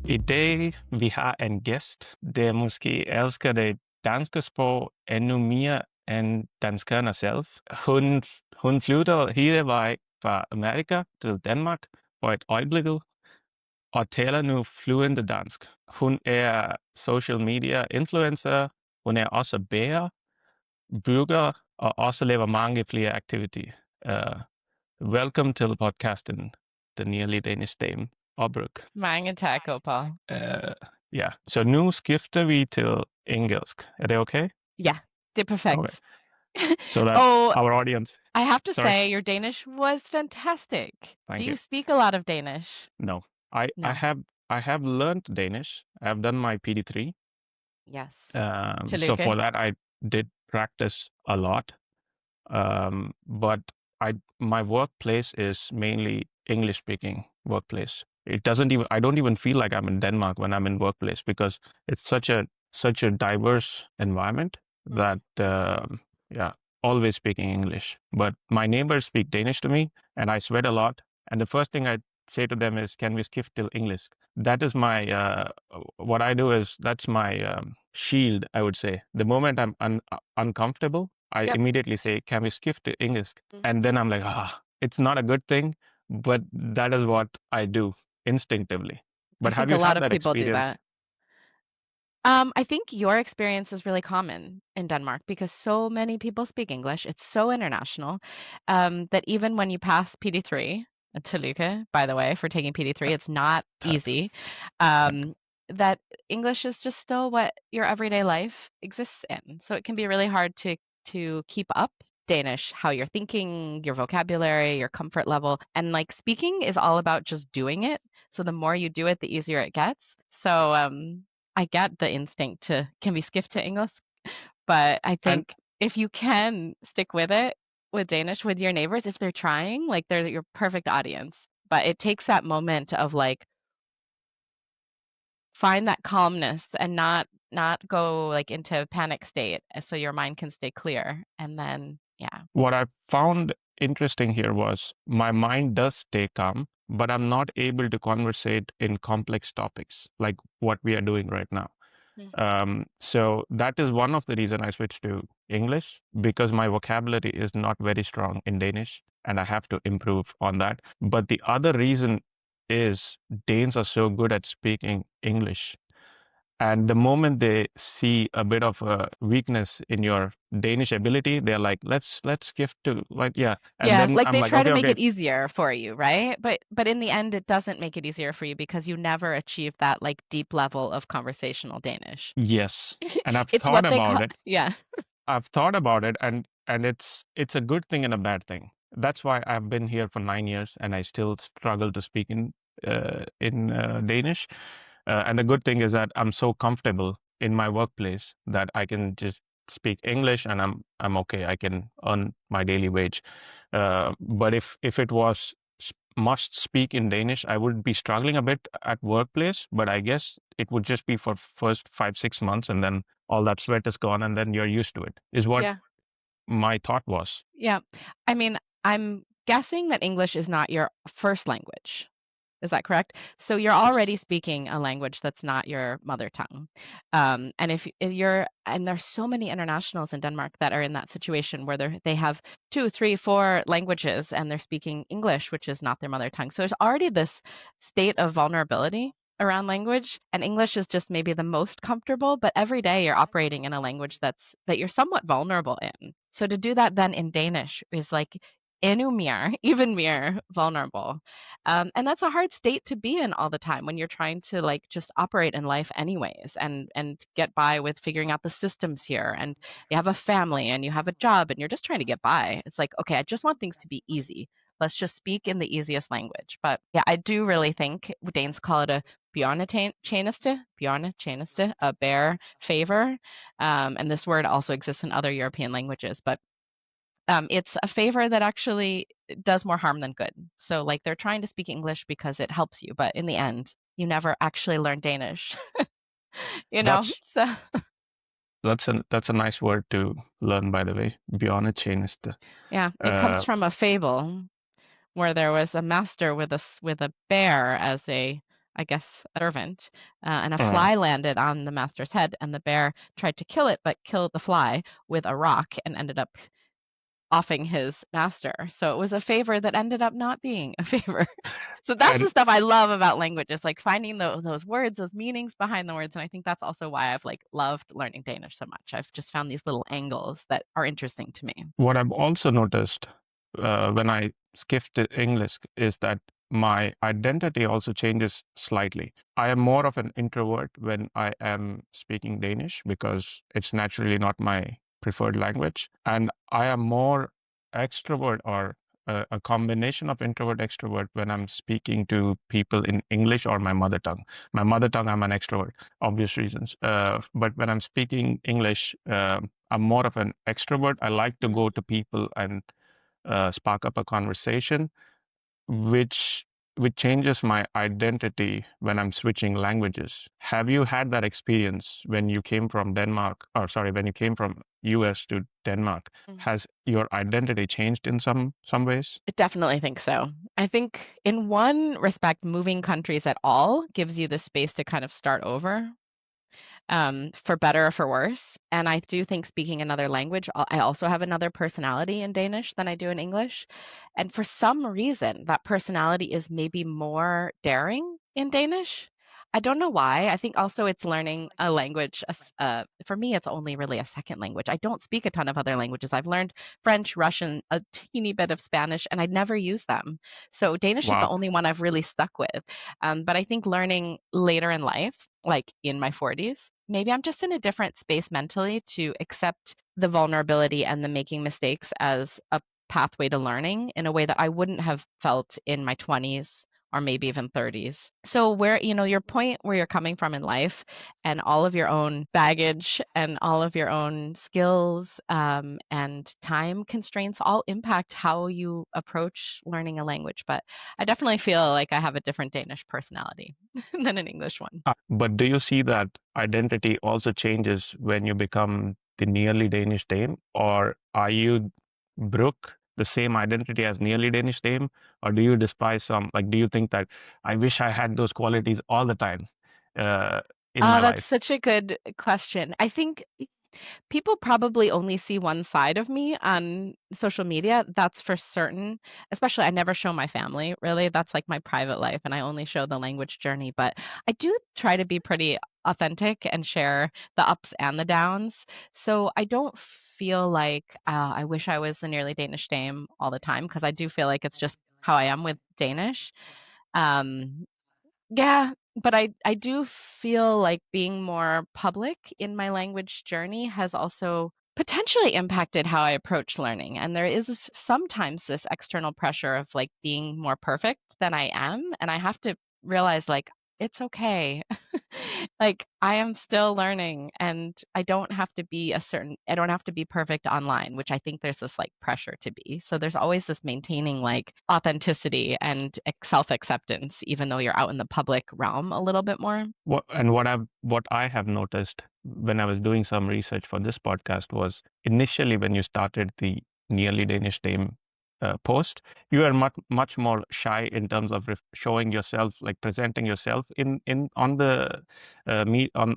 I dag vi har en gæst, der måske elsker det danske sprog endnu mere end danskerne selv. Hun flyttede hele vejen fra Amerika til Danmark for et øjeblik og taler nu fluent dansk. Hun er social media influencer, hun er også bærer, bygger og også laver mange flere aktiviteter. Welcome til podcasten, The Nearly Danish Dame, Opbrug. Mange tak, Gopal. Ja, så nu skifter vi til engelsk. Er det okay? Ja, det er perfekt. Okay. So that our audience. I have to Sorry. say, your Danish was fantastic. Thank Do you. you speak a lot of Danish? No, No. I have learned Danish. I've done my PD3. Yes. So for that, I did practice a lot. But my workplace is mainly English speaking workplace. I don't even feel like I'm in Denmark when I'm in workplace because it's such a diverse environment that always speaking English. But my neighbors speak Danish to me and I sweat a lot. And the first thing I say to them is, can we skifte til English? That is my, what I do is, that's my shield, I would say. The moment I'm uncomfortable, I immediately say, can we skifte to English? And then I'm like, it's not a good thing, but that is what I do instinctively. But have you had that experience? I think your experience is really common in Denmark because so many people speak English. It's so international that even when you pass PD3, tillykke, by the way, for taking PD3, it's not easy. That English is just still what your everyday life exists in. So it can be really hard to keep up Danish, how you're thinking, your vocabulary, your comfort level. And like speaking is all about just doing it. So the more you do it, the easier it gets. So I get the instinct to, can we skifte to English? But I think if you can stick with it with Danish with your neighbors, if they're trying, like they're your perfect audience. But it takes that moment of like, find that calmness and not go like into a panic state so your mind can stay clear. And then, What I found interesting here was my mind does stay calm, but I'm not able to conversate in complex topics like what we are doing right now. So that is one of the reasons I switched to English, because my vocabulary is not very strong in Danish and I have to improve on that. But the other reason is Danes are so good at speaking English. And the moment they see a bit of a weakness in your Danish ability, they're like, let's skift to And then like I'm they like, try to okay, make it easier for you, right? But in the end, it doesn't make it easier for you because you never achieve that like deep level of conversational Danish. Yes, and I've It's thought what they about call it. Yeah. I've thought about it, and it's a good thing and a bad thing. That's why I've been here for 9 years, and I still struggle to speak in Danish. And the good thing is that I'm so comfortable in my workplace that I can just speak English, and I'm okay. I can earn my daily wage. But if it was must speak in Danish, I would be struggling a bit at workplace. But I guess it would just be for first 5-6 months, and then all that sweat is gone, and then you're used to it. Is what my thought was. Yeah. I mean, I'm guessing that English is not your first language. Is that correct? So you're already speaking a language that's not your mother tongue. And if there's so many internationals in Denmark that are in that situation where they have 2, 3, 4 languages and they're speaking English, which is not their mother tongue. So there's already this state of vulnerability around language, and English is just maybe the most comfortable, but every day you're operating in a language that you're somewhat vulnerable in. So to do that then in Danish is like even more vulnerable. And that's a hard state to be in all the time when you're trying to like just operate in life anyways and get by with figuring out the systems here. And you have a family and you have a job and you're just trying to get by. It's like, okay, I just want things to be easy. Let's just speak in the easiest language. But yeah, I do really think Danes call it a bjørnetjeneste, a bear favor. And this word also exists in other European languages, but it's a favor that actually does more harm than good. So like they're trying to speak English because it helps you, but in the end, you never actually learn Danish. So that's a nice word to learn, by the way. Bjørnetjeneste. Yeah, it comes from a fable where there was a master with a bear as a I guess, a servant, and a Uh, fly landed on the master's head, and the bear tried to kill it, but killed the fly with a rock and ended up offing his master. So it was a favor that ended up not being a favor. So that's the and stuff I love about language, is like finding those words, those meanings behind the words. And I think that's also why I've like loved learning Danish so much. I've just found these little angles that are interesting to me. what I've also noticed when I skift to English is that my identity also changes slightly. I am more of an introvert when I am speaking Danish because it's naturally not my preferred language. And I am more extrovert or a combination of introvert extrovert when I'm speaking to people in English or my mother tongue. My mother tongue, I'm an extrovert, obvious reasons. But when I'm speaking English, I'm more of an extrovert. I like to go Mm. to people and spark up a conversation, which which changes my identity when I'm switching languages. Have you had that experience when you came from Denmark, or sorry, when you came from US to Denmark? Mm. Has your identity changed in some ways? I definitely think so. I think in one respect, moving countries at all gives you the space to kind of start over, for better or for worse. And I do think speaking another language, I also have another personality in Danish than I do in English. And for some reason, that personality is maybe more daring in Danish. I don't know why. I think also it's learning a language. For me, it's only really a second language. I don't speak a ton of other languages. I've learned French, Russian, a teeny bit of Spanish, and I never use them. So Danish is the Wow. only one I've really stuck with. But I think learning later in life, like in my 40s, maybe I'm just in a different space mentally to accept the vulnerability and the making mistakes as a pathway to learning in a way that I wouldn't have felt in my 20s or maybe even 30s. So where, your point where you're coming from in life and all of your own baggage and all of your own skills, and time constraints all impact how you approach learning a language. But I definitely feel like I have a different Danish personality than an English one. But do you see that identity also changes when you become the nearly Danish Dame, or are you Brooke the same identity as nearly Danish Dame, or do you despise some? Like, do you think that I wish I had those qualities all the time uh, in my That's life? such a good question. I think people probably only see one side of me on social media. That's for certain. Especially, I never show my family, really. That's like my private life, and I only show the language journey. But I do try to be pretty authentic and share the ups and the downs. So I don't feel like I wish I was the nearly Danish dame all the time, because I do feel like it's just how I am with Danish. Um, yeah, but I do feel like being more public in my language journey has also potentially impacted how I approach learning. And there is sometimes this external pressure of like being more perfect than I am, and I have to realize like it's okay. Like I am still learning, and I don't have to be perfect online, which I think there's this like pressure to be. So there's always this maintaining like authenticity and self-acceptance, even though you're out in the public realm a little bit more. What I have noticed when I was doing some research for this podcast was initially when you started the nearly Danish Dame post, you were much more shy in terms of showing yourself, like presenting yourself in on the me on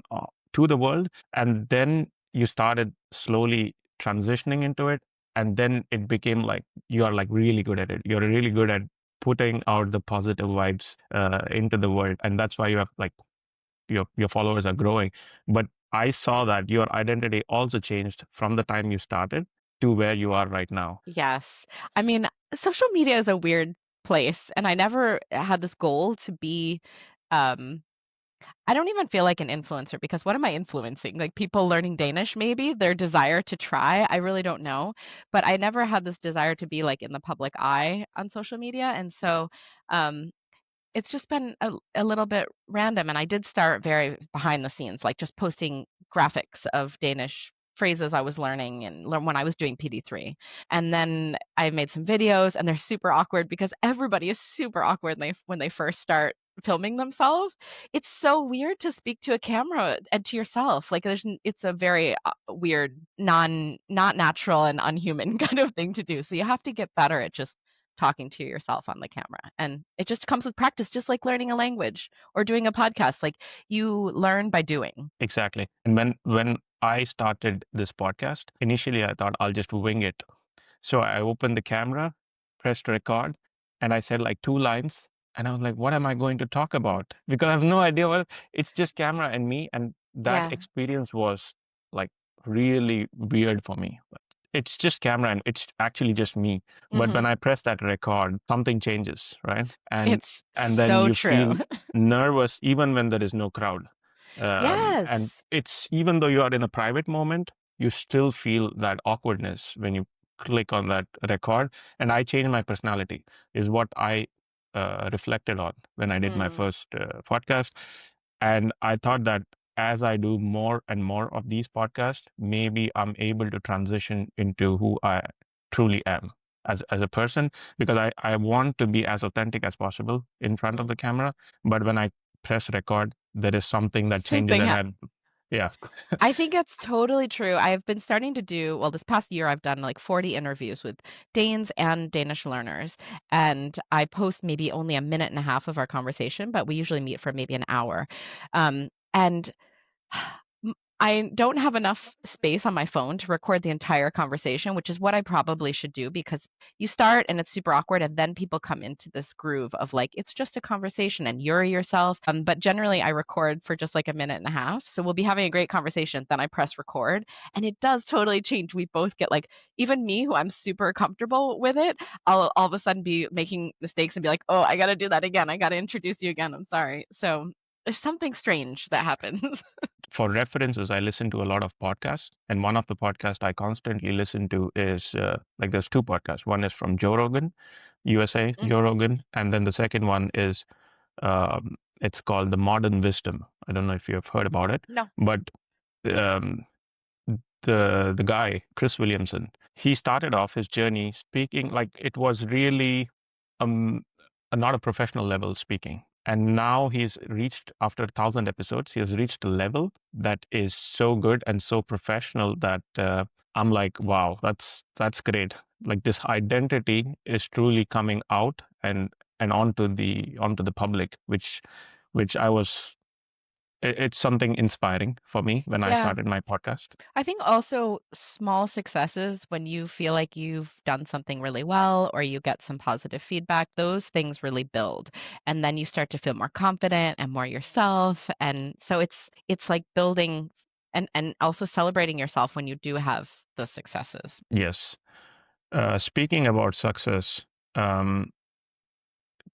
to the world, and then you started slowly transitioning into it, and then it became like you are like really good at it. You're really good at putting out the positive vibes into the world, and that's why you have like your followers are growing. But I saw that your identity also changed from the time you started to where you are right now. Yes. I mean, social media is a weird place, and I never had this goal to be um I don't even feel like an influencer, because what am I influencing? Like people learning Danish, maybe their desire to try. I really don't know. But I never had this desire to be like in the public eye on social media. And so um, it's just been a little bit random. And I did start very behind the scenes, like just posting graphics of Danish phrases I was learning and when I was doing PD3. And then I made some videos, and they're super awkward because everybody is super awkward when they first start filming themselves. It's so weird to speak to a camera and to yourself. Like it's a very weird, not natural and unhuman kind of thing to do. So you have to get better at just talking to yourself on the camera. And it just comes with practice, just like learning a language or doing a podcast. Like you learn by doing. Exactly. And when I started this podcast, initially I thought I'll just wing it. So I opened the camera, pressed record, and I said like two lines. And I was like, what am I going to talk about? Because I have no idea what it's just camera and me. And that Yeah. experience was like really weird for me. It's just camera and it's actually just me. But when Hmm. I press that record, something changes, right? It's And then so you true. feel nervous even when there is no crowd. And Yes. it's even though you are in a private moment, you still feel that awkwardness when you click on that record. And I changed my personality, is what I reflected on when I did my Mm. first podcast. And I thought that as I do more and more of these podcasts, maybe I'm able to transition into who I truly am as a person, because I want to be as authentic as possible in front of Mm. the camera. But when I press record, there is something that changes Something and yeah. I think it's totally true. I've been starting to do, well, this past year, I've done like 40 interviews with Danes and Danish learners. And I post maybe only a minute and a half of our conversation, but we usually meet for maybe an hour. And I don't have enough space on my phone to record the entire conversation, which is what I probably should do because you start and it's super awkward, and then people come into this groove of like, it's just a conversation and you're yourself. But generally, I record for just like a minute and a half. So we'll be having a great conversation. Then I press record, and it does totally change. We both get like, even me, who I'm super comfortable with it, I'll all of a sudden be making mistakes and be like, oh, I got to do that again. I got to introduce you again. I'm sorry. So there's something strange that happens. For references, I listen to a lot of podcasts, and one of the podcasts I constantly listen to is like there's two podcasts. One is from Joe Rogan, USA, Joe Hmm. Rogan, and then the second one is it's called The Modern Wisdom. I don't know if you have heard about it, No. but um, the guy Chris Williamson, he started off his journey speaking like it was really um not a professional level speaking, and now he's reached, after 1,000 episodes, he has reached a level that is so good and so professional that I'm like, wow, that's great. Like this identity is truly coming out and onto the public, which I was it's something inspiring for me when I Yeah. started my podcast. I think also small successes when you feel like you've done something really well or you get some positive feedback, those things really build. And then you start to feel more confident and more yourself. And so it's like building and also celebrating yourself when you do have those successes. Yes. Speaking about success, um,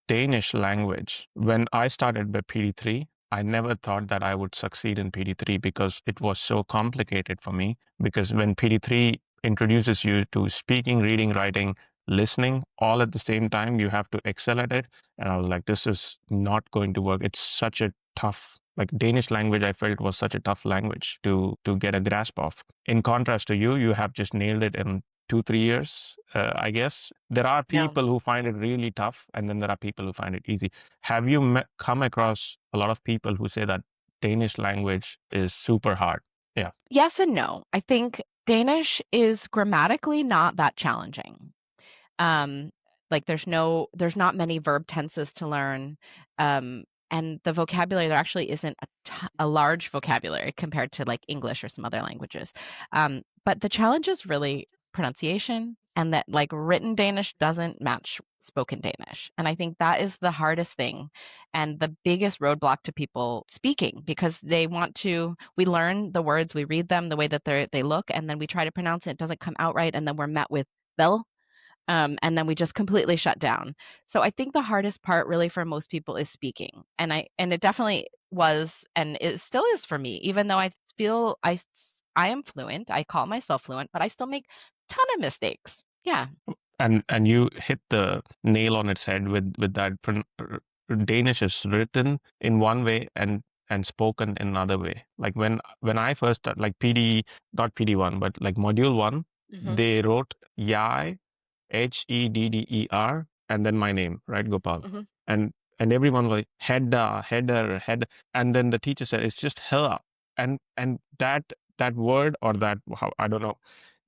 Danish language. When I started with PD3, I never thought that I would succeed in PD3 because it was so complicated for me. Because when PD3 introduces you to speaking, reading, writing, listening all at the same time, you have to excel at it. And I was like, this is not going to work. It's such a tough, like Danish language, I felt was such a tough language to get a grasp of. In contrast to you, you have just nailed it in 2, 3 years, I guess. There are Yeah. people who find it really tough, and then there are people who find it easy. Have you come across a lot of people who say that Danish language is super hard? Yeah. Yes and no. I think Danish is grammatically not that challenging. Um, like there's not many verb tenses to learn. Um, and the vocabulary, there actually isn't a large vocabulary compared to like English or some other languages. But the challenge is really pronunciation, and that like written Danish doesn't match spoken Danish. And I think that is the hardest thing and the biggest roadblock to people speaking because we learn the words, we read them the way that they look, and then we try to pronounce it, it doesn't come out right, and then we're met with "Vel," and then we just completely shut down. So I think the hardest part really for most people is speaking. And it definitely was and it still is for me, even though I feel I am fluent. I call myself fluent, but I still make a ton of mistakes. Yeah. And you hit the nail on its head with that. Danish is written in one way and spoken in another way. Like when I first started, like PD, not PD1, but like module one, Hmm. they wrote Yai, Hedder, and then my name, right, Gopal. Hmm. And everyone was like header, and then the teacher said it's just her, and that word or that, how, I don't know,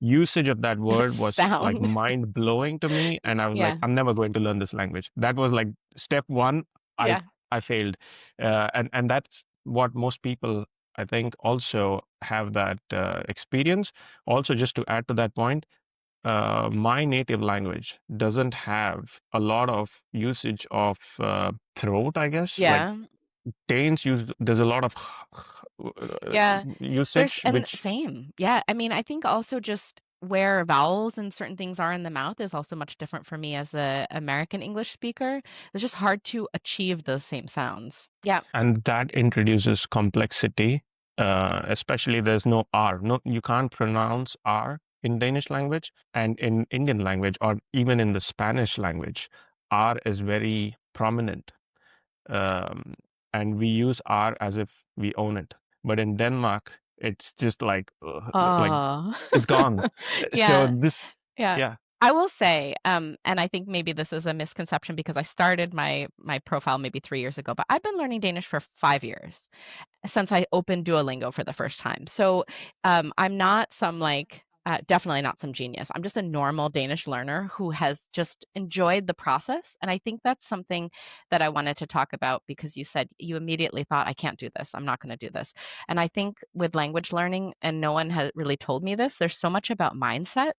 usage of that That word was like sound. mind blowing to me, and I was like, Yeah. I'm never going to learn this language. That was like step one. I Yeah. I failed, and that's what most people, I think, also have that experience. Also, just to add to that point, my native language doesn't have a lot of usage of throat, I guess. Like Yeah. Danes use, there's a lot of Yeah. There's usage, and which, same. Yeah. I mean, I think also just where vowels and certain things are in the mouth is also much different for me as a American English speaker. It's just hard to achieve those same sounds. Yeah. and that introduces complexity. Especially there's no R. No, you can't pronounce R in Danish language, and in Indian language, or even in the Spanish language, R is very prominent. um, and we use R as if we own it. But in Denmark, it's just like Oh. it's gone. So Yeah. this, Yeah. yeah, I will say, and I think maybe this is a misconception because I started my profile maybe 3 years ago, but I've been learning Danish for 5 years since I opened Duolingo for the first time. So I'm not some definitely not some genius. I'm just a normal Danish learner who has just enjoyed the process. And I think that's something that I wanted to talk about because you said you immediately thought, I can't do this. I'm not going to do this. And I think with language learning, and no one has really told me this, there's so much about mindset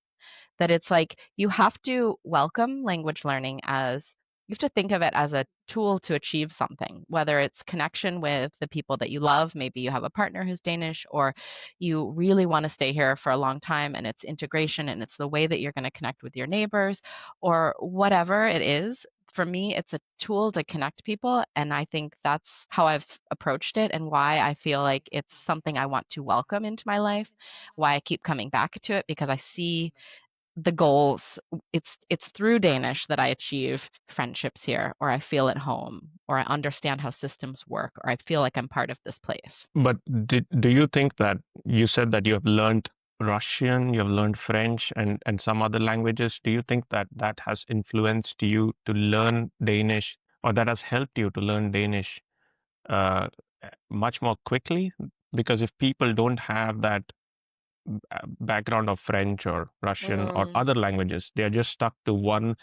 that it's like you have to welcome language learning as you have to think of it as a tool to achieve something, whether it's connection with the people that you love. Maybe you have a partner who's Danish, or you really want to stay here for a long time and it's integration and it's the way that you're going to connect with your neighbors, or whatever it is. For me, it's a tool to connect people. And I think that's how I've approached it and why I feel like it's something I want to welcome into my life, why I keep coming back to it, because I see the goals. It's through Danish that I achieve friendships here, or I feel at home, or I understand how systems work, or I feel like I'm part of this place. but do you think that you said that you have learned Russian, you have learned French, and some other languages? Do you think that that has influenced you to learn Danish, or that has helped you to learn Danish uh, much more quickly? Because if people don't have that background of French or Russian or Mm, other languages, they are just stuck to one.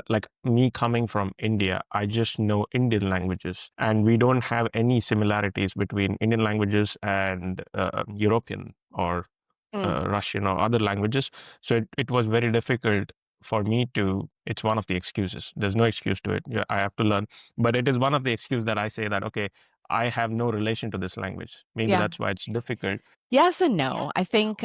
Like me coming from India, I just know Indian languages, and we don't have any similarities between Indian languages and European or mm, Russian or other languages. So it was very difficult for me to. It's one of the excuses. There's no excuse to it. Yeah, I have to learn, but it is one of the excuses that I say that okay, I have no relation to this language. Maybe yeah. that's why it's difficult. Yes and no. I think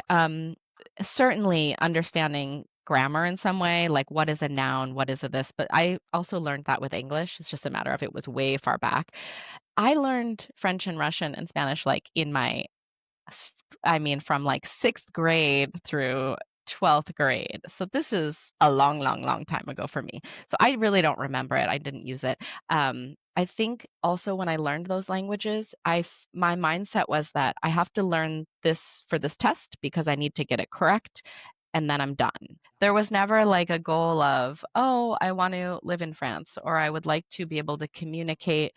certainly understanding grammar in some way, like what is a noun, what is a this, but I also learned that with English. It's just a matter of it was way far back. I learned French and Russian and Spanish like in my I mean, from like sixth grade through 12th grade. So this is a long, long, long time ago for me. So I really don't remember it. I didn't use it. I think also when I learned those languages, my mindset was that I have to learn this for this test because I need to get it correct and then I'm done. There was never like a goal of, oh, I want to live in France or I would like to be able to communicate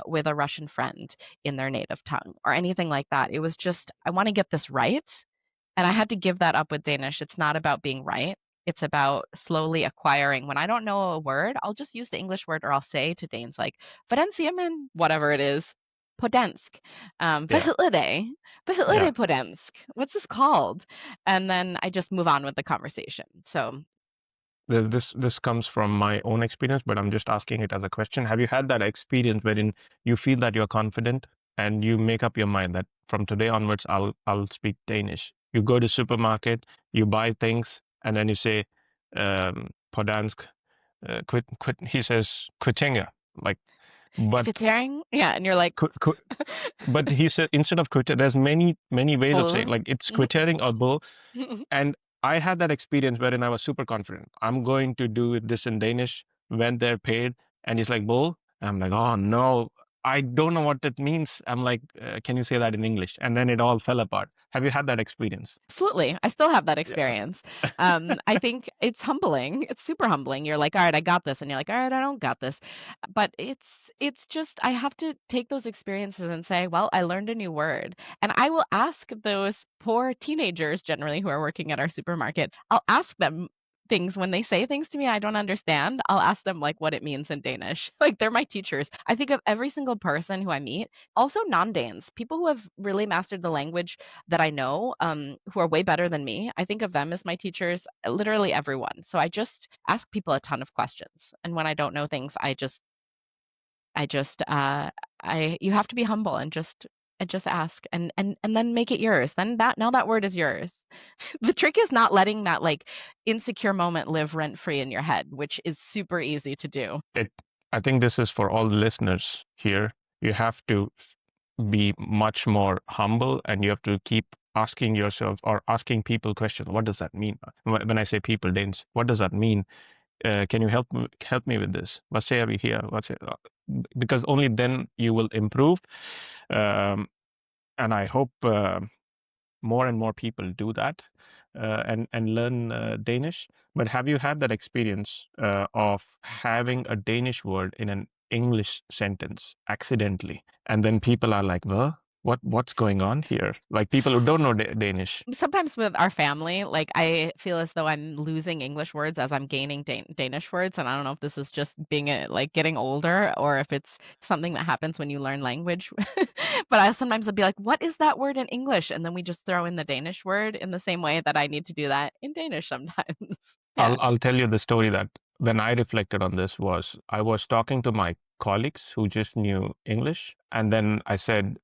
with a Russian friend in their native tongue or anything like that. It was just, I want to get this right. And I had to give that up with Danish. It's not about being right. It's about slowly acquiring. When I don't know a word, I'll just use the English word or I'll say to Danes like, "Fordensiamen," whatever it is, "Podensk," Yeah, "Behtlede," yeah. "Behtlede Podensk." What's this called? And then I just move on with the conversation. So, This comes from my own experience, but I'm just asking it as a question. Have you had that experience wherein you feel that you're confident and you make up your mind that from today onwards I'll speak Danish? You go to supermarket, you buy things, and then you say på dansk, quit. He says kvittinger, like, but "Kvittering?" Yeah, and you're like, qu- qu- but he said instead of quit, there's many ways of saying "Bull." like it's quitting or bull. And I had that experience wherein I was super confident. I'm going to do this in Danish when they're paid. And he's like, bull. And I'm like, oh no. I don't know what it means. I'm like, can you say that in English? And then it all fell apart. Have you had that experience? Absolutely. I still have that Yeah. experience. I think it's humbling. It's super humbling. You're like, "All right, I got this." And you're like, "All right, I don't got this." But it's just I have to take those experiences and say, "Well, I learned a new word." And I will ask those poor teenagers generally who are working at our supermarket. I'll ask them things when they say things to me I don't understand. I'll ask them like what it means in Danish. Like they're my teachers. I think of every single person who I meet, also non-Danes, people who have really mastered the language that I know, who are way better than me. I think of them as my teachers, literally everyone. So I just ask people a ton of questions. And when I don't know things, I just, you have to be humble and just ask and then make it yours. Then now that word is yours. The trick is not letting that like insecure moment live rent free in your head, which is super easy to do. It, I think this is for all the listeners here. You have to be much more humble, and you have to keep asking yourself or asking people questions. What does that mean? When I say people, Danes, what does that mean? Can you help me with this? Vad säger vi here? Because only then you will improve. Um, and I hope more and more people do that and learn Danish. But have you had that experience of having a Danish word in an English sentence accidentally, and then people are like, "Well, what's going on here?" Like people who don't know Danish. Sometimes with our family, like I feel as though I'm losing English words as I'm gaining Danish words, and I don't know if this is just being like getting older or if it's something that happens when you learn language. But I sometimes I'll be like, "What is that word in English?" And then we just throw in the Danish word in the same way that I need to do that in Danish sometimes. Yeah. I'll tell you the story that when I reflected on this was I was talking to my colleagues who just knew English, and then I said,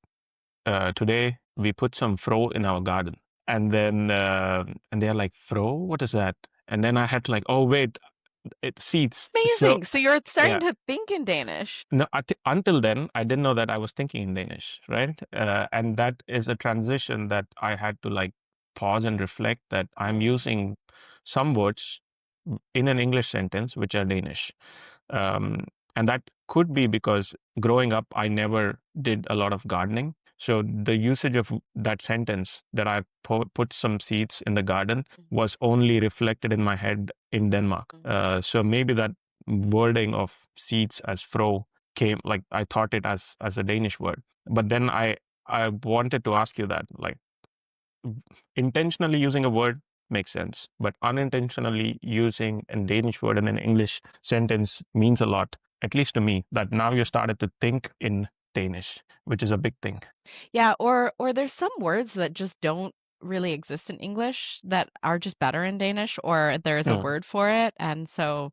today we put some fro in our garden. And then and they're like, fro, what is that? And then I had to like, oh wait, it seeds. So Amazing. So you're starting yeah, to think in Danish. no, until then I didn't know that I was thinking in Danish, right? And that is a transition that I had to like pause and reflect that I'm Mm, using some words in an English sentence which are Danish. Um, and that could be because growing up, I never did a lot of gardening. So the usage of that sentence that I put some seeds in the garden mhm, was only reflected in my head in Denmark. mhm. So maybe that wording of seeds as fro came like I thought it as a Danish word. But then I wanted to ask you that like intentionally using a word makes sense, but unintentionally using a Danish word in an English sentence means a lot, at least to me, that now you started to think in Danish, which is a big thing. Yeah, or there's some words that just don't really exist in English that are just better in Danish, or there's a Mm. word for it, and so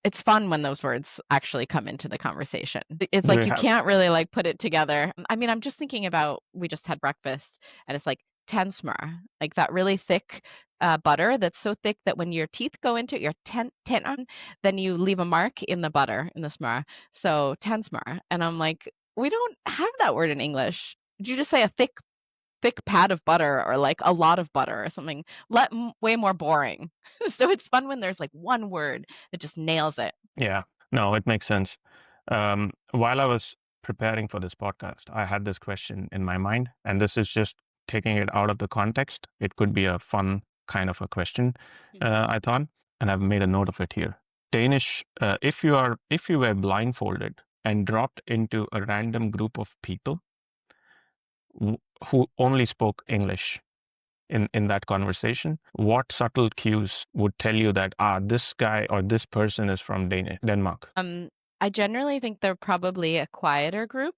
it's fun when those words actually come into the conversation. It's Do like you you have? can't really like put it together. I mean, I'm just thinking about we just had breakfast and it's like tensmar, like that really thick butter that's so thick that when your teeth go into it, your ten on, then you leave a mark in the butter in the smar. So tensmar, and I'm like, we don't have that word in English. Did you just say a thick pad of butter or like a lot of butter or something way more boring. So it's fun when there's like one word that just nails it. Yeah, no, it makes sense. While I was preparing for this podcast, I had this question in my mind, and this is just taking it out of the context. It could be a fun kind of a question, I thought, and I've made a note of it here. Danish, if you were blindfolded and dropped into a random group of people who only spoke English in that conversation, what subtle cues would tell you that this guy or this person is from Denmark? Um, I generally think they're probably a quieter group.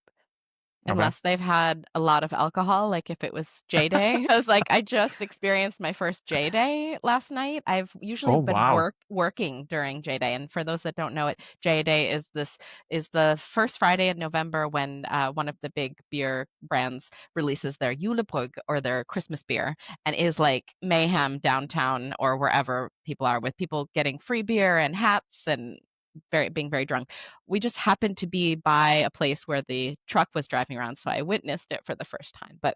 Okay. Unless they've had a lot of alcohol, like if it was J Day. I was like, I just experienced my first J Day last night. I've usually Oh been wow. working during J Day. And for those that don't know it, J Day is the first Friday in November when one of the big beer brands releases their julebrygge or their Christmas beer and is like mayhem downtown or wherever people are with people getting free beer and hats and being very drunk. We just happened to be by a place where the truck was driving around, so I witnessed it for the first time. But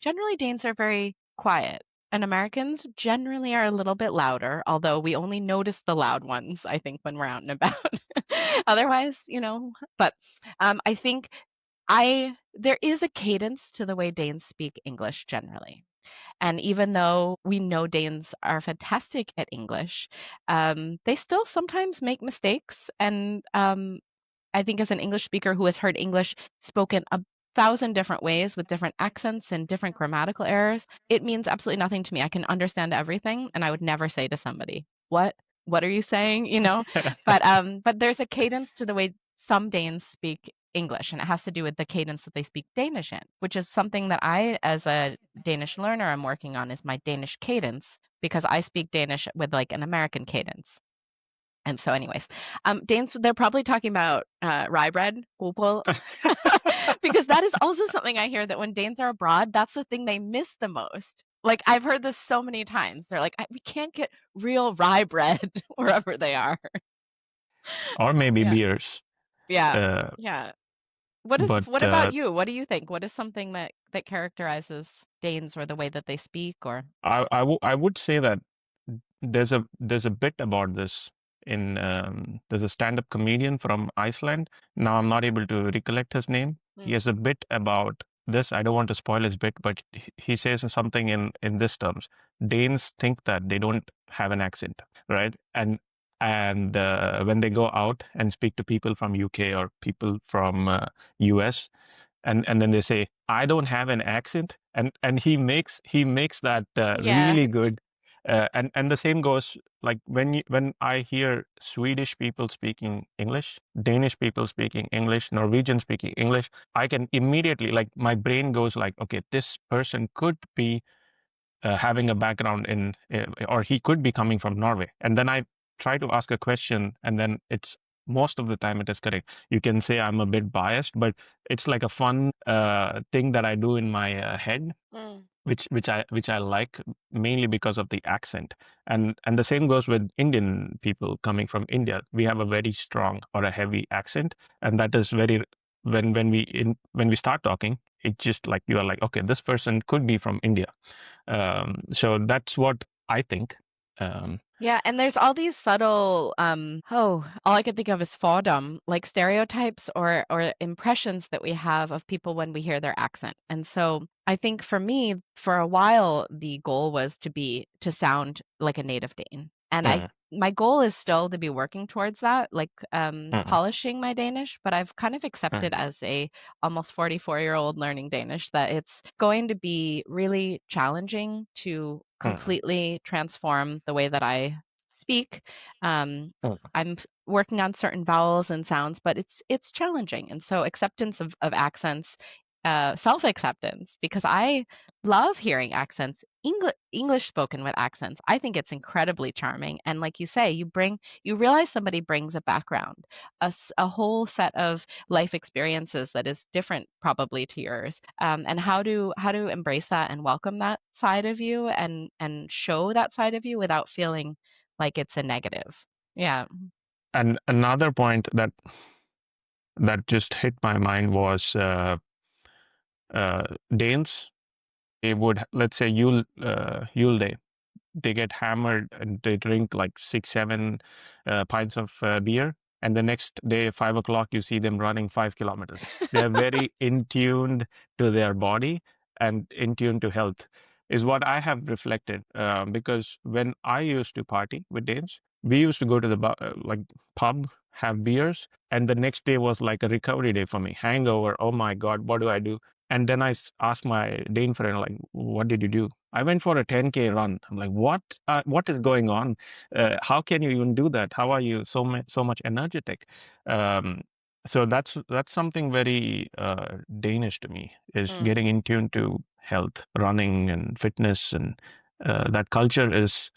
generally, Danes are very quiet, and Americans generally are a little bit louder, although we only notice the loud ones, I think, when we're out and about. Otherwise, but I think I there is a cadence to the way Danes speak English generally. And even though we know Danes are fantastic at English, they still sometimes make mistakes. And I think as an English speaker who has heard English spoken a thousand different ways with different accents and different grammatical errors, it means absolutely nothing to me. I can understand everything, and I would never say to somebody, "What? What are you saying?" But there's a cadence to the way some Danes speak English, and it has to do with the cadence that they speak Danish in, which is something that I, as a Danish learner, am working on is my Danish cadence because I speak Danish with like an American cadence. And so, anyways, Danes, they're probably talking about rye bread, opal, because that is also something I hear that when Danes are abroad, that's the thing they miss the most. Like, I've heard this so many times. They're like, we can't get real rye bread wherever they are. Or maybe Yeah. beers. Yeah. Uh, Yeah. but What about you? What do you think? What is something that characterizes Danes or the way that they speak or I would say that there's a bit about this in there's a stand-up comedian from Iceland. Now I'm not able to recollect his name. He Mm. has a bit about this. I don't want to spoil his bit, but he says something in this terms. Danes think that they don't have an accent, right? And when they go out and speak to people from UK or people from US, and then they say I don't have an accent, and he makes that Yeah. really good. And the same goes like when I hear Swedish people speaking English, Danish people speaking English, Norwegian speaking English, I can immediately, like, my brain goes like, okay, this person could be having a background in, or he could be coming from Norway. And then I try to ask a question, and then it's most of the time it is correct. You can say I'm a bit biased, but it's like a fun thing that I do in my head, Mm. which I like mainly because of the accent. And the same goes with Indian people coming from India. We have a very strong or a heavy accent, and that is very when we start talking, it's just like you are like, okay, this person could be from India. So that's what I think. Um, Yeah, and there's all these subtle, all I can think of is fordom, like stereotypes or impressions that we have of people when we hear their accent. And so I think for me, for a while, the goal was to sound like a native Dane. And mm, my goal is still to be working towards that, like mm, polishing my Danish, but I've kind of accepted mm, as a almost 44-year-old learning Danish that it's going to be really challenging to mm, completely transform the way that I speak. mm. I'm working on certain vowels and sounds, but it's challenging. And so acceptance of accents, self-acceptance, because I love hearing accents, English spoken with accents. I think it's incredibly charming. And like you say, you realize somebody brings a background, a whole set of life experiences that is different probably to yours, and how to embrace that and welcome that side of you and show that side of you without feeling like it's a negative. Yeah. And another point that just hit my mind was Danes. They would, let's say, Yule Day. They get hammered and they drink like 6, 7 pints of beer. And the next day, 5 o'clock, you see them running 5 kilometers. They're very in tuned to their body and in tune to health, is what I have reflected. Because when I used to party with Danes, we used to go to the like pub, have beers, and the next day was like a recovery day for me. Hangover. Oh my God, what do I do? And then I asked my Dane friend, like, what did you do? I went for a 10K run. I'm like, what? What is going on? How can you even do that? How are you so much energetic? Um, so that's something very Danish to me, is Mm. getting in tune to health, running, and fitness, and that culture is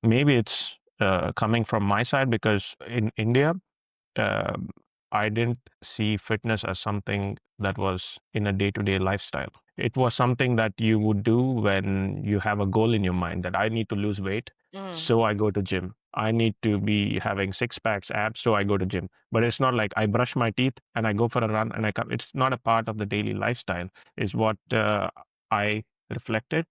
maybe it's coming from my side, because in India, um, I didn't see fitness as something that was in a day-to-day lifestyle. It was something that you would do when you have a goal in your mind, that I need to lose weight, Mm. so I go to gym. I need to be having six packs, abs, so I go to gym. But it's not like I brush my teeth and I go for a run and I come. It's not a part of the daily lifestyle, is what I reflected.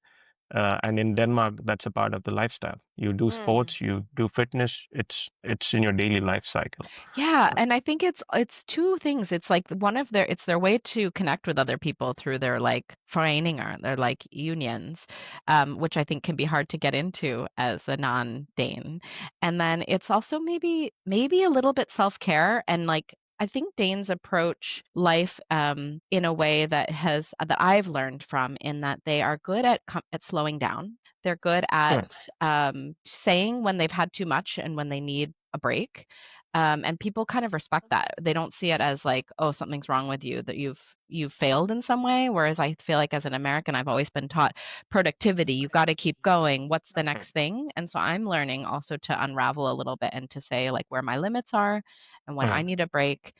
And in Denmark, that's a part of the lifestyle. You do Mm. sports, you do fitness. It's in your daily life cycle. Yeah, and I think it's two things. It's like one of their it's their way to connect with other people through their like foreninger, their like unions, which I think can be hard to get into as a non-Dane. And then it's also maybe a little bit self-care and like I think Danes approach life in a way that I've learned from in that they are good at slowing down. They're good at Mm, saying when they've had too much and when they need a break. And people kind of respect that. They don't see it as like, oh, something's wrong with you, that you've failed in some way. Whereas I feel like as an American, I've always been taught productivity. You got to keep going. What's the mm, next thing? And so I'm learning also to unravel a little bit and to say like where my limits are and when I mm. need a break.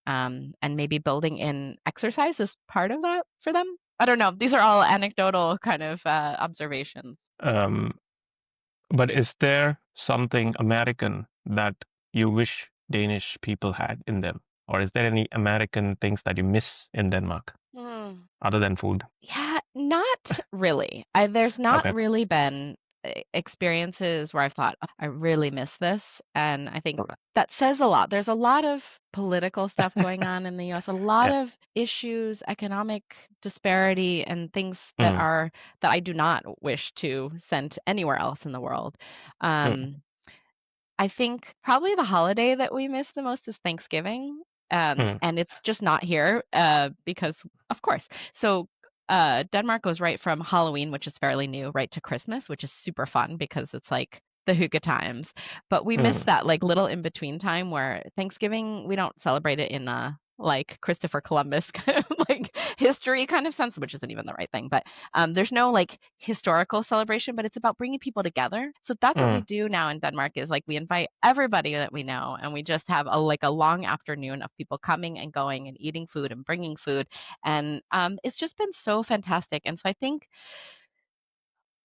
And maybe building in exercise is part of that for them. I don't know. These are all anecdotal kind of observations. Um, but is there something American that you wish Danish people had in them, or is there any American things that you miss in Denmark Hmm. other than food? Yeah, not really. There's not Okay. really been experiences where I've thought, "Oh, I really miss this." And I think Okay. that says a lot. There's a lot of political stuff going on in the US, a lot Yeah. of issues, economic disparity, and things Mm, that I do not wish to send anywhere else in the world. mm, Um, I think probably the holiday that we miss the most is Thanksgiving. mm, And it's just not here because, of course. So Denmark goes right from Halloween, which is fairly new, right to Christmas, which is super fun because it's like the hookah times. But we miss mm, that like little in between time where Thanksgiving, we don't celebrate it in a like Christopher Columbus kind of like history kind of sense, which isn't even the right thing. But there's no like historical celebration, but it's about bringing people together. So that's what we mm, do now in Denmark is like we invite everybody that we know, and we just have a long afternoon of people coming and going and eating food and bringing food, and it's just been so fantastic.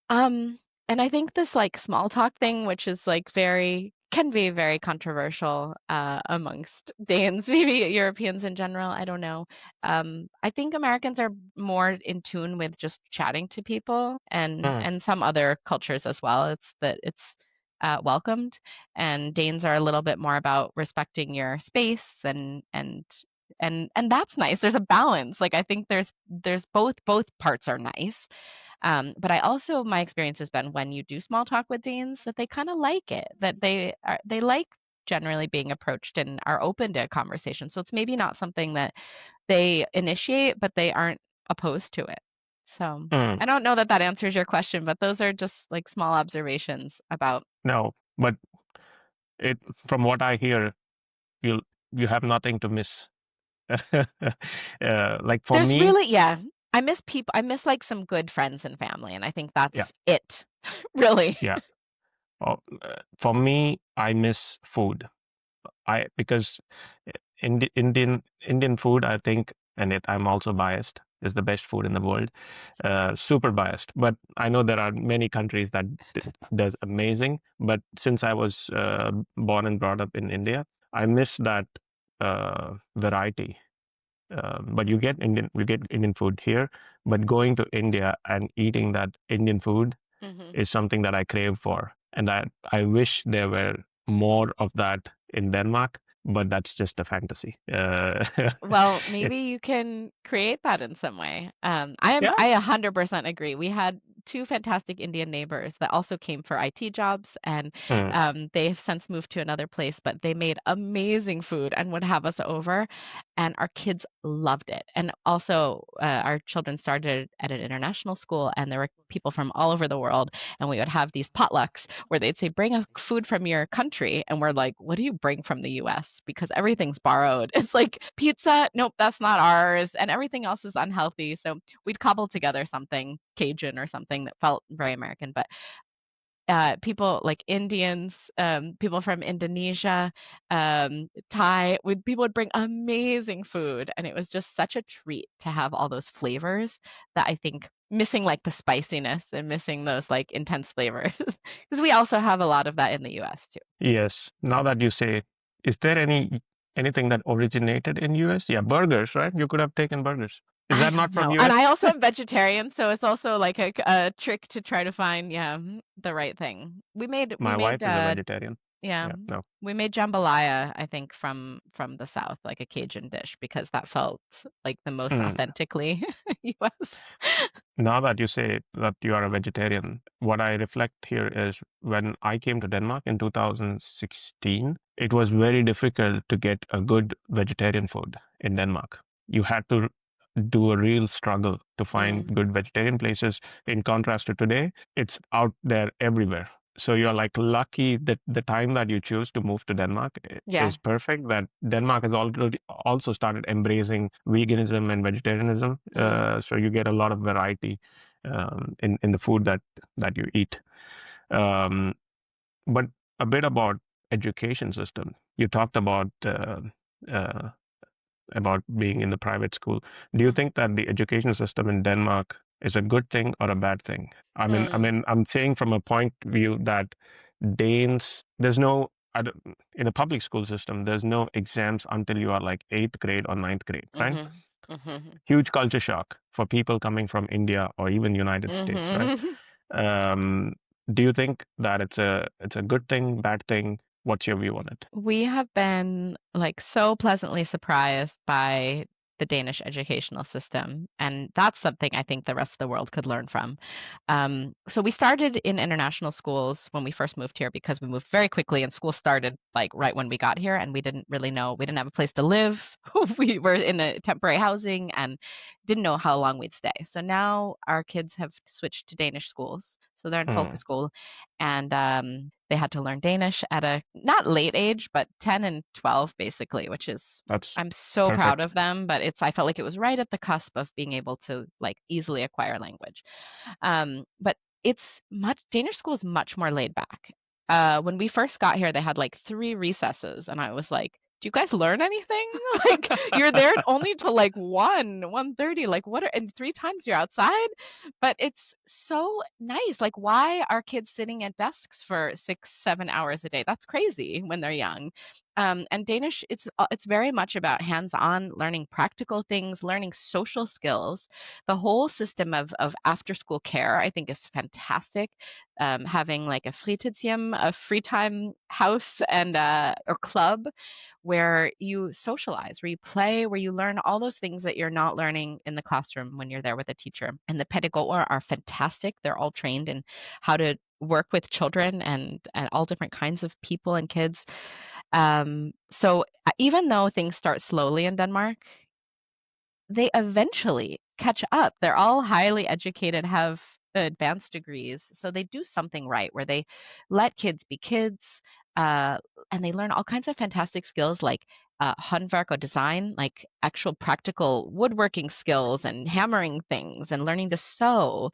Um, and I think this like small talk thing, which is like very can be very controversial amongst Danes, maybe Europeans in general. I don't know. I think Americans are more in tune with just chatting to people, mm, and some other cultures as well. It's that it's welcomed, and Danes are a little bit more about respecting your space and that's nice. There's a balance. Like I think there's both parts are nice. But I also my experience has been when you do small talk with Danes that they kind of like it, that they like generally being approached and are open to a conversation. So it's maybe not something that they initiate, but they aren't opposed to it. So mm. I don't know that that answers your question, but those are just like small observations about. No, but it from what I hear, you you have nothing to miss. Like for There's me, really, yeah, I miss people. I miss like some good friends and family, and I think yeah, that's it, really. yeah. For me, I miss food. I because Indian food, I think, and I'm also biased, is the best food in the world. Super biased, but I know there are many countries that does amazing. But since I was born and brought up in India, I miss that variety. But you get Indian food here. But going to India and eating that Indian food Hmm. is something that I crave for, and that I wish there were more of that in Denmark. But that's just a fantasy. Well, It, maybe you can create that in some way. yeah. I 100% agree. We had two fantastic Indian neighbors that also came for IT jobs, and Mm, they have since moved to another place, but they made amazing food and would have us over, and our kids loved it. And also, our children started at an international school, and there were people from all over the world, and we would have these potlucks where they'd say, "Bring a food from your country," and we're like, "What do you bring from the U.S.?" Because everything's borrowed. It's like pizza, nope, that's not ours, and everything else is unhealthy. So we'd cobble together something Cajun or something that felt very American. But people like Indians, people from Indonesia, people would bring amazing food, and it was just such a treat to have all those flavors that I think missing like the spiciness and missing those like intense flavors because we also have a lot of that in the US too. yes. Now that you say, is there anything that originated in US? Yeah, burgers, right? You could have taken burgers. Is I that don't not from know. And I US? also am vegetarian, so it's also like a trick to try to find, the right thing. We My made wife is a vegetarian. yeah, Yeah, no. we made jambalaya, I think from the South, like a Cajun dish, because that felt like the most Mm. authentically US. Now that you say that you are a vegetarian, what I reflect here is when I came to Denmark in 2016, it was very difficult to get a good vegetarian food in Denmark. You had to do a real struggle to find Mm, good vegetarian places. In contrast to today, it's out there everywhere. So you're like lucky that the time that you choose to move to Denmark yeah. is perfect. That Denmark has already also started embracing veganism and vegetarianism. Mm, So you get a lot of variety in the food that you eat. Um, but a bit about education system. You talked uh, about being in the private school. Do you mm, think that the education system in Denmark is a good thing or a bad thing? mm, I'm saying from a point of view that Danes, there's no, in a public school system, there's no exams until you are like eighth grade or ninth grade, right? mhm, mhm, Huge culture shock for people coming from India or even United States, right? mhm. Um, do you think that it's a good thing, bad thing? What's your view on it? We have been like so pleasantly surprised by the Danish educational system, and that's something I think the rest of the world could learn from. So we started in international schools when we first moved here because we moved very quickly, and school started like right when we got here, and we didn't really know, we didn't have a place to live. We were in a temporary housing and didn't know how long we'd stay. So now our kids have switched to Danish schools, so they're in Mm, folkeskole, and they had to learn Danish at a not late age, but 10 and 12 basically, which is that's I'm so proud perfect. of them, but I felt like it was right at the cusp of being able to like easily acquire language. But it's much Danish school is much more laid back. When we first got here, they had like 3 recesses, and I was like, "Do you guys learn anything? Like you're there only till like 1:30. Like what are and 3 times you're outside?" But it's so nice. Like why are kids sitting at desks for 6, 7 hours a day? That's crazy when they're young. And Danish, it's very much about hands-on learning practical things, learning social skills. The whole system of after-school care, I think, is fantastic. Having like a fritidshjem, a free time house, and or club where you socialize, where you play, where you learn all those things that you're not learning in the classroom when you're there with a teacher. And the pedagogues are fantastic. They're all trained in how to work with children and all different kinds of people and kids. So even though things start slowly in Denmark, they eventually catch up. They're all highly educated, have advanced degrees, so they do something right where they let kids be kids, uh, and they learn all kinds of fantastic skills like håndværk or design, like actual practical woodworking skills and hammering things and learning to sew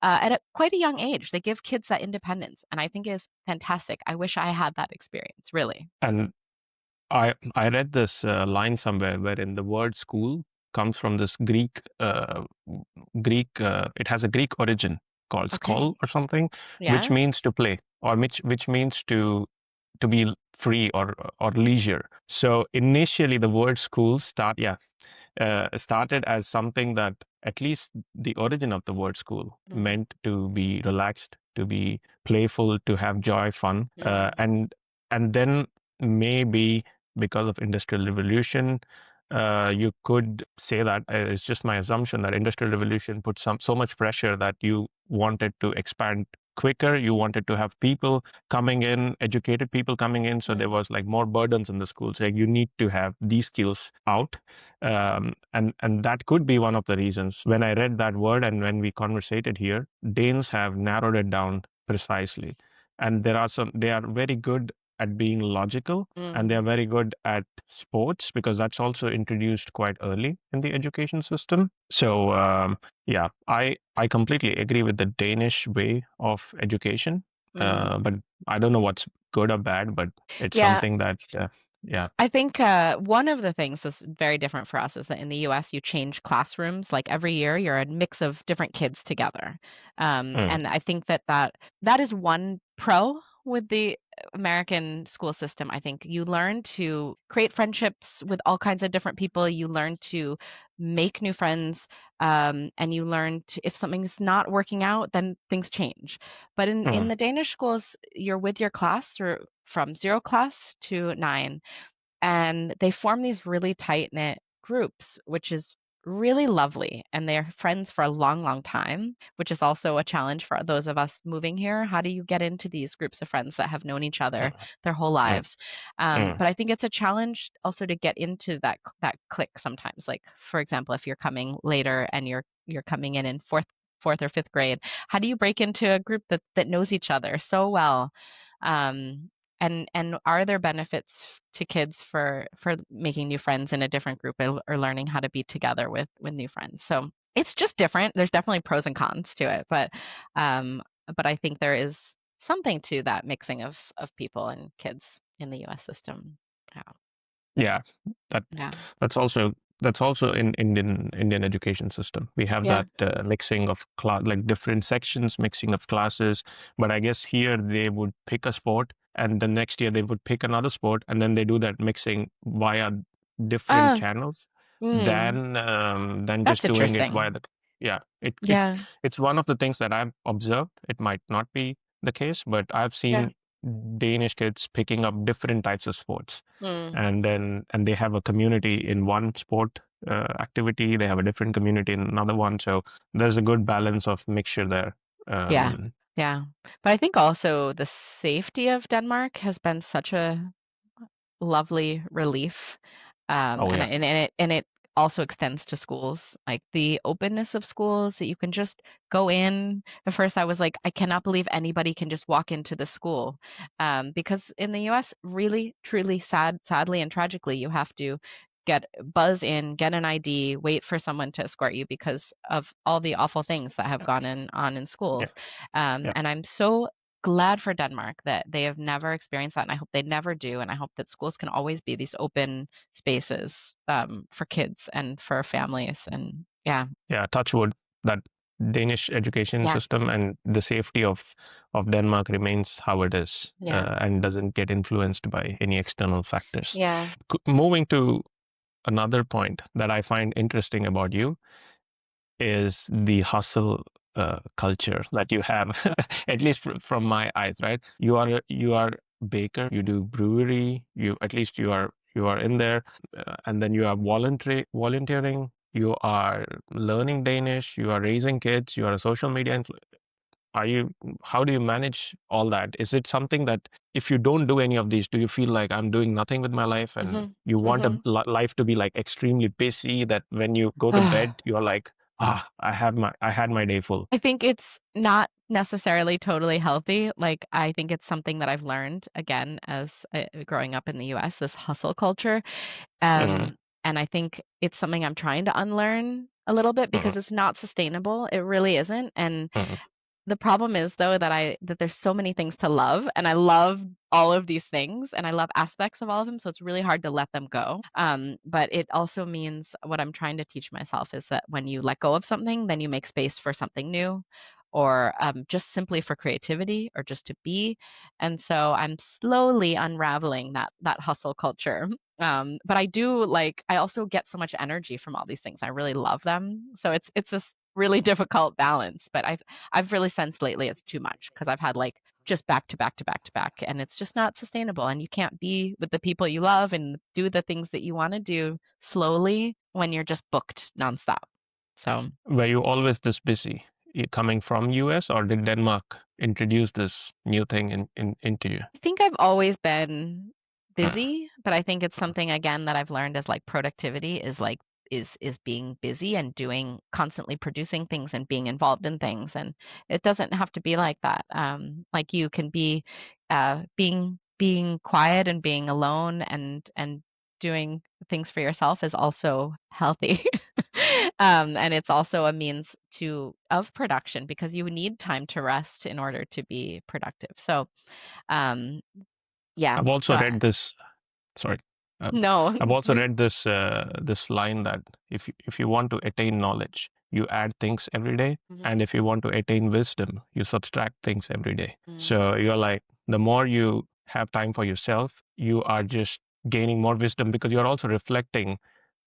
at quite a young age. They give kids that independence, and I think is fantastic. I wish I had that experience, really. And I read this line somewhere wherein the word school comes from this Greek. It has a Greek origin called Okay. skol or something, which Yeah. means to play or which means to be free or leisure. So initially, the word school started as something that at least the origin of the word school Mm, meant to be relaxed, to be playful, to have joy, fun, mm, and then maybe because of industrial revolution, you could say that it's just my assumption that industrial revolution put so much pressure that you wanted to expand quicker. You wanted to have people coming in, educated people coming in. So there mm, was like more burdens in the school saying you need to have these skills out, and that could be one of the reasons. When I read that word and when we conversated here, Danes have narrowed it down precisely, and they are very good at being logical, and they are mm. very good at sports because that's also introduced quite early in the education system. So yeah, I completely agree with the Danish way of education, Mm. but I don't know what's good or bad, but it's Yeah, something that yeah. I think one of the things that's very different for us is that in the US, you change classrooms. Like every year, you're a mix of different kids together. Mm, And I think that is one pro with the American school system, I think you learn to create friendships with all kinds of different people. You learn to make new friends, and you learn to, if something's not working out, then things change. But in Mm, the Danish schools, you're with your class through from 0 class to 9, and they form these really tight knit groups, which is really lovely. And they're friends for a long, long time, which is also a challenge for those of us moving here. How do you get into these groups of friends that have known each other mm, their whole mm, lives? mm. But I think it's a challenge also to get into that clique sometimes. Like, for example, if you're coming later and you're coming in fourth or fifth grade, how do you break into a group that knows each other so well? Um, and are there benefits to kids for making new friends in a different group, or learning how to be together with new friends? So it's just different. There's definitely pros and cons to it, but I think there is something to that mixing of people and kids in the US system. Yeah. Yeah, that Yeah. that's also in Indian education system. We have Yeah. that mixing of class, like different sections, mixing of classes. But I guess here they would pick a sport, and the next year they would pick another sport, and then they do that mixing via different Ah, channels mm, than that's just doing it via interesting. the. Yeah, Yeah. it's one of the things that I've observed. It might not be the case, but I've Yeah. seen Danish kids picking up different types of sports, Mm, and they have a community in one sport activity. They have a different community in another one, so there's a good balance of mixture there. yeah. um Yeah. But I think also the safety of Denmark has been such a lovely relief. oh And yeah. it also extends to schools, like the openness of schools that you can just go in. At first, I was like, I cannot believe anybody can just walk into the school, because in the U.S., really, truly, sadly, and tragically, you have to buzz in, get an ID, wait for someone to escort you because of all the awful things that have on in Yeah, schools. yeah. And I'm so glad for Denmark that they have never experienced that, and I hope they never do. And I hope that schools can always be these open spaces, for kids and for families. And yeah, Yeah, touch wood that Danish education yeah, system and the safety of Denmark remains how it is, yeah, and doesn't get influenced by any external factors. yeah. Moving to another point that I find interesting about you is the hustle culture that you have, at least from my eyes, right? You are baker, you do brewery, you at least you are in there, and then you are volunteering, you are learning Danish, you are raising kids, you are a social media are you how do you manage all that? Is it something that if you don't do any of these, do you feel like I'm doing nothing with my life, and Hmm. you want a Hmm. life to be like extremely busy that when you go to bed, you're like, I had my day full. I think it's not necessarily totally healthy. Like, I think it's something that I've learned again as growing up in the US, this hustle culture. Mm, And I think it's something I'm trying to unlearn a little bit mm, because it's not sustainable. It really isn't. And mm. the problem is, though, that there's so many things to love, and I love all of these things, and I love aspects of all of them, so it's really hard to let them go. But it also means, what I'm trying to teach myself is that when you let go of something, then you make space for something new, or just simply for creativity, or just to be. And so I'm slowly unraveling that hustle culture. But I also get so much energy from all these things. I really love them. So it's a really difficult balance, but I've really sensed lately it's too much because I've had like just back to back to back to back, and it's just not sustainable. And you can't be with the people you love and do the things that you want to do slowly when you're just booked nonstop. So Were you always this busy? Coming from US, or did Denmark introduce this new thing into you? I think I've always been Mm, busy, but I think it's mm, something again that I've learned is like productivity is being busy and doing constantly producing things and being involved in things. And it doesn't have to be like that. Like you can be being quiet and being alone and doing things for yourself is also healthy. And it's also a means of production because you need time to rest in order to be productive. So um, yeah. I've also So read this. Sorry. Um, no. I've also read this line that if you want to attain knowledge, you add things every day, Mhm. and if you want to attain wisdom, you subtract things every day. Mm. So you're like, the more you have time for yourself, you are just gaining more wisdom because you're also reflecting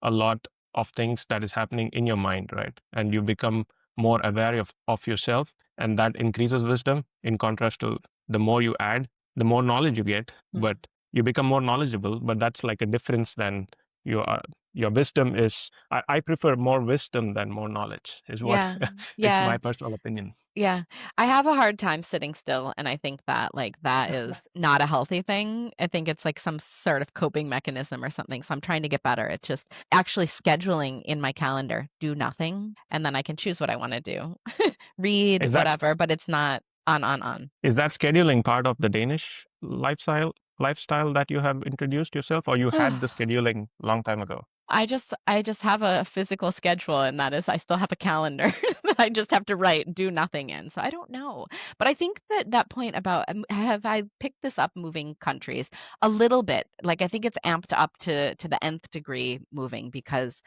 a lot of things that is happening in your mind, right? And you become more aware of yourself, and that increases wisdom in contrast to the more you add, the more knowledge you get, but you become more knowledgeable, but that's like a difference than your wisdom is. I prefer more wisdom than more knowledge is what Yeah. it's Yeah. my personal opinion. Yeah. I have a hard time sitting still, and I think that, like, that is not a healthy thing. I think it's like some sort of coping mechanism or something, so I'm trying to get better at just actually scheduling in my calendar, do nothing, and then I can choose what I wanna do. Read, Is that whatever, but it's not on, on, on. is that scheduling part of the Danish lifestyle that you have introduced yourself, or you had the scheduling long time ago? I just have a physical schedule, and that is I still have a calendar that I just have to write do nothing in. So I don't know. But I think that that point about have I picked this up moving countries a little bit. Like I think it's amped up to the nth degree moving because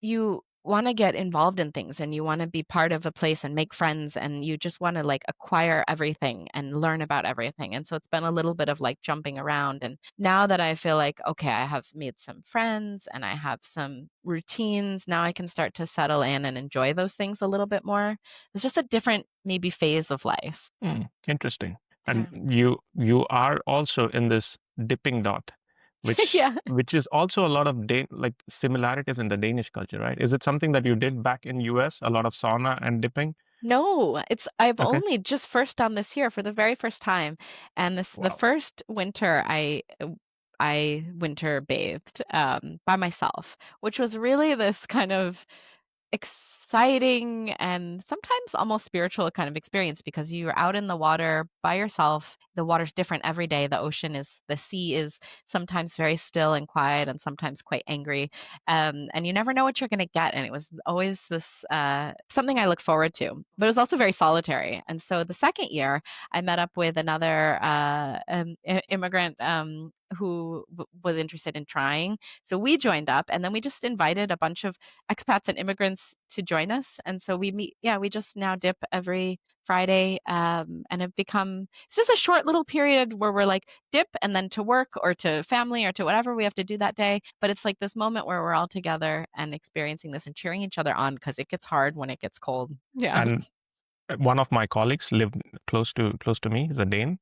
you want to get involved in things and you want to be part of a place and make friends and you just want to like acquire everything and learn about everything. And so it's been a little bit of like jumping around. And now that I feel like, okay, I have made some friends and I have some routines, now I can start to settle in and enjoy those things a little bit more. It's just a different, maybe, phase of life. Interesting. And Yeah. you are also in this dipping dot, which Yeah. which is also a lot of like similarities in the Danish culture, right? Is it something that you did back in US, a lot of sauna and dipping? No, I've Okay. only just first done this year for the very first time. And the Wow. first winter I winter bathed by myself, which was really this kind of exciting and sometimes almost spiritual kind of experience because you're out in the water by yourself. The water's different every day. The sea is sometimes very still and quiet and sometimes quite angry. And you never know what you're going to get. And it was always this something I looked forward to, but it was also very solitary. And so the second year, I met up with another immigrant who was interested in trying. So we joined up and then we just invited a bunch of expats and immigrants to join us. And so we meet, yeah, we just now dip every Friday and have become, it's just a short little period where we're like dip and then to work or to family or to whatever we have to do that day. But it's like this moment where we're all together and experiencing this and cheering each other on because it gets hard when it gets cold. Yeah. And one of my colleagues lived close to me. He's a Dane,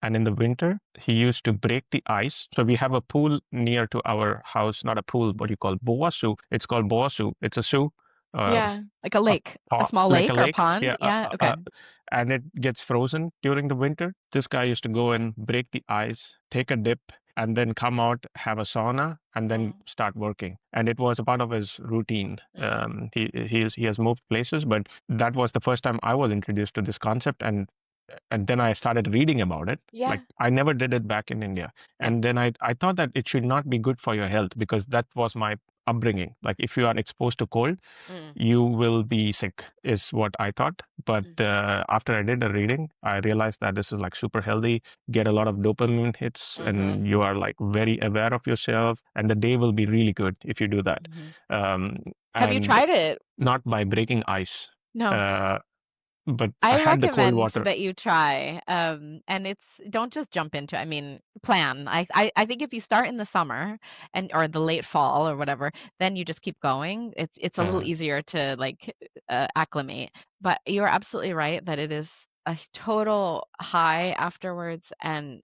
and in the winter he used to break the ice. So we have a pool near to our house, not a pool, what you call boasu. It's called boasu. It's a su, um, Yeah. Like a a lake, a small like a lake or a lake. pond. Yeah, Yeah. Okay. and it gets frozen during the winter. This guy used to go and break the ice, take a dip, and then come out, have a sauna, and then Mm, start working. And it was a part of his routine. mm, He has moved places, but that was the first time I was introduced to this concept, and then I started reading about it. Like yeah. I never did it back in India. Yeah. And then I thought that it should not be good for your health because that was my upbringing. Like if you are exposed to cold, Mm, you will be sick, is what I thought. But mm, after I did the reading, I realized that this is like super healthy, get a lot of dopamine hits, mm-hmm, and you are like very aware of yourself, and the day will be really good if you do that. mm-hmm. Um, Have you and tried it? not by breaking ice, No. uh, but I I had the cold recommend water. that you try, and it's don't just jump into it. I mean, plan. I think if you start in the summer and or the late fall or whatever, then you just keep going. It's a little Uh, easier to like acclimate. But you're absolutely right that it is a total high afterwards. And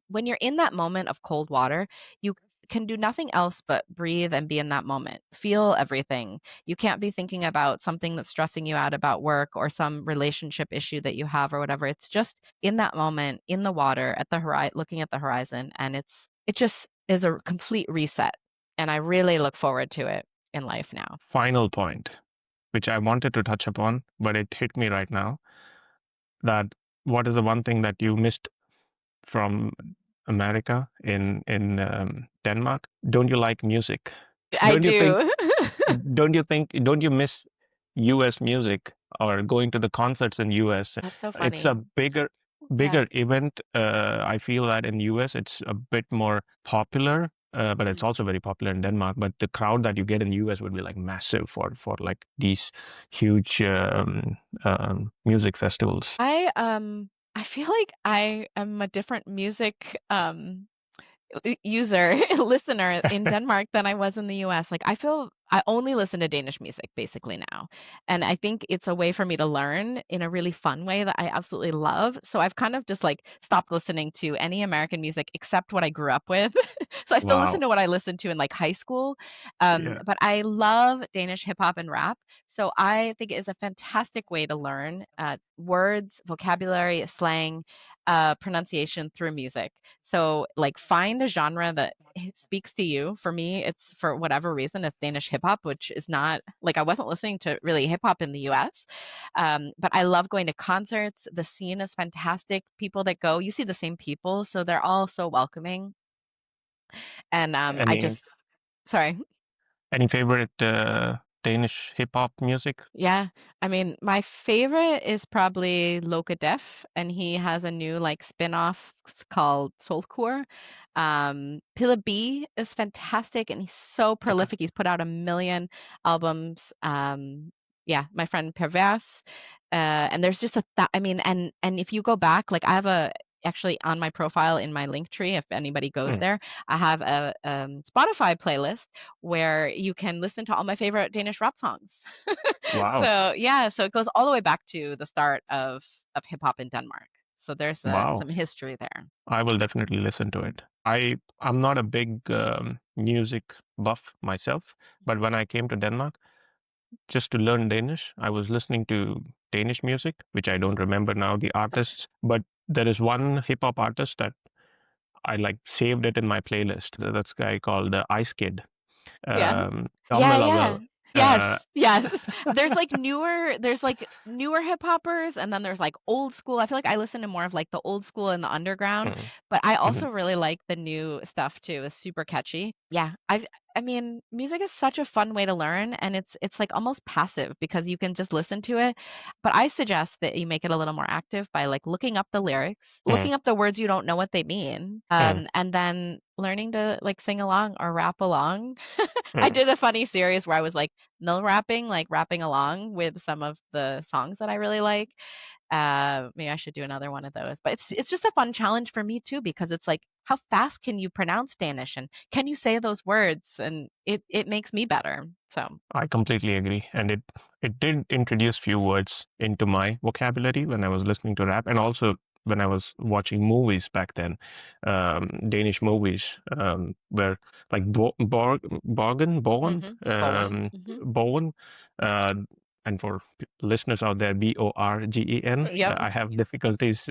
when you're in that moment of cold water, you can do nothing else but breathe and be in that moment. Feel everything. You can't be thinking about something that's stressing you out about work or some relationship issue that you have or whatever. It's just in that moment, in the water, at the horizon, looking at the horizon, and it just is a complete reset. And I really look forward to it in life now. Final point, which I wanted to touch upon, but it hit me right now, that what is the one thing that you missed from America in Denmark? Don't you like music? I Don't you think? do. Don't you miss U.S. music or going to the concerts in U.S.? That's so It's a funny. Yeah. bigger event. I feel that in U.S. it's a bit more popular, but it's Mm. also very popular in Denmark. But the crowd that you get in the U.S. would be like massive for like these huge music festivals. I I feel like I am a different music user listener in Denmark than I was in the US. Like I feel I only listen to Danish music basically now. And I think it's a way for me to learn in a really fun way that I absolutely love. So I've kind of just like stopped listening to any American music except what I grew up with. So I still listen Wow. to what I listened to in like high school. Yeah. But I love Danish hip hop and rap. So I think it is a fantastic way to learn words, vocabulary, slang, pronunciation through music. So, like, find a genre that speaks to you. For me, it's for whatever reason, it's Danish hip hop, which is not like I wasn't listening to really hip hop in the US. But I love going to concerts. The scene is fantastic. People that go, you see the same people, so they're all so welcoming. And I Any just, sorry. any favorite Danish hip hop music? Yeah, I mean, my favorite is probably Loka Def, and he has a new like spin-off called Soulcore. Pilla B is fantastic, and he's so Okay. prolific. He's put out a million albums. Yeah, my friend Perverse, and there's just I mean, and if you go back, like I have a actually on my profile in my link tree, if anybody goes Mm. there, I have a Spotify playlist where you can listen to all my favorite Danish rap songs. Wow. So yeah, so it goes all the way back to the start of hip hop in Denmark. So there's Wow. some history there. I will definitely listen to it. I'm not a big music buff myself, but when I came to Denmark just to learn Danish, I was listening to Danish music, which I don't Mhm. remember now the artists, but there is one hip hop artist that I like saved it in my playlist. That's a guy called Ice Kid. Yeah. Yeah, Gamla yeah. Vel. Uh, Yes, yes. There's like newer hip hoppers and then there's like old school. I feel like I listen to more of like the old school and the underground, mm, but I mhm, also really like the new stuff too. It's super catchy. Yeah, I mean, music is such a fun way to learn and it's like almost passive because you can just listen to it. But I suggest that you make it a little more active by like looking up the lyrics, mm, looking up the words you don't know what they mean, mm, and then learning to like sing along or rap along. I mm. did a funny series where I was like mill rapping, like rapping along with some of the songs that I really like. Maybe I should do another one of those. But it's just a fun challenge for me too because it's like how fast can you pronounce Danish and can you say those words? And it makes me better. So, I completely agree, and it did introduce few words into my vocabulary when I was listening to rap, and also when I was watching movies back then, Danish movies, where like Bowen. Hmm. Bowen, uh, and for listeners out there, Borgen. Yep. I have difficulties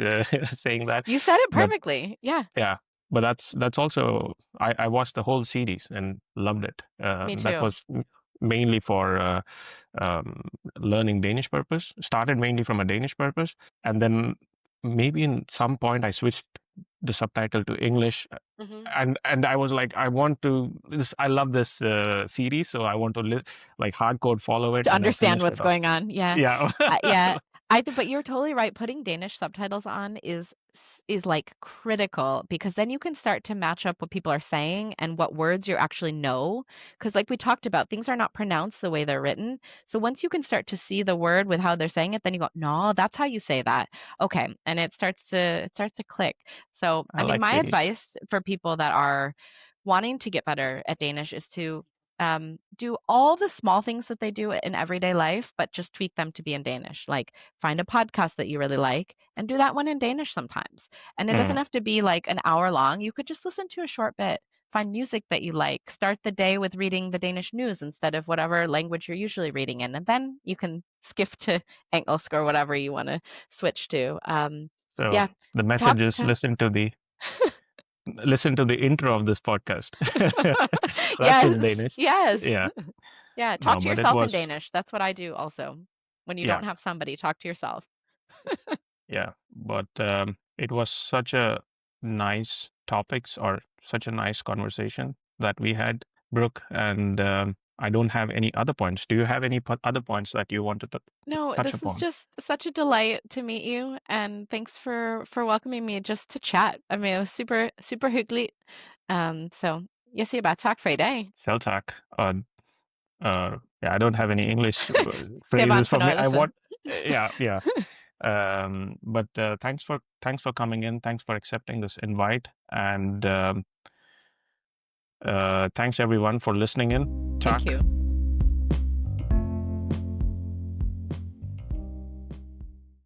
saying that, You said it but perfectly. Yeah, yeah, but that's also I watched the whole series and loved it. me That too. was mainly for um, learning Danish purpose. Started mainly from a Danish purpose, and then maybe in some point I switched the subtitle to English, Hmm. and I was like, I want to. I love this series, so I want to like hardcore follow it, To and I understand finished what's it off. going on. Yeah. Yeah. Yeah. I think, but you're totally right. Putting Danish subtitles on is like critical because then you can start to match up what people are saying and what words you actually know. Because like we talked about, things are not pronounced the way they're written. So once you can start to see the word with how they're saying it, then you go, no, that's how you say that. Okay. And it starts to click. So I I mean, like my the advice for people that are wanting to get better at Danish is to do all the small things that they do in everyday life, but just tweak them to be in Danish. Like find a podcast that you really like and do that one in Danish sometimes. And it doesn't mm, have to be like an hour long. You could just listen to a short bit. Find music that you like. Start the day with reading the Danish news instead of whatever language you're usually reading in. And then you can skip to engelsk or whatever you want to switch to. so Yeah, the talk message is to. listen to the intro of this podcast. That's in Yes, Danish. yes. Yeah. Yeah, talk No, to but it yourself in was, Danish. That's what I do also. When you yeah, don't have somebody, talk to yourself. yeah. But it was such a nice topics or such a nice conversation that we had, Brooke. And I don't have any other points. Do you have any other points that you wanted to No, touch this is upon? just such a delight to meet you, and thanks for welcoming me just to chat. I mean, it was super hyggelig. Så jeg siger bare tak for i dag. Celtac. Yeah, I don't have any English Det var en phrases for me. I fornøjelse. want, yeah, yeah. But thanks for coming in. Thanks for accepting this invite, and thanks everyone for listening in. Thank Tack. you.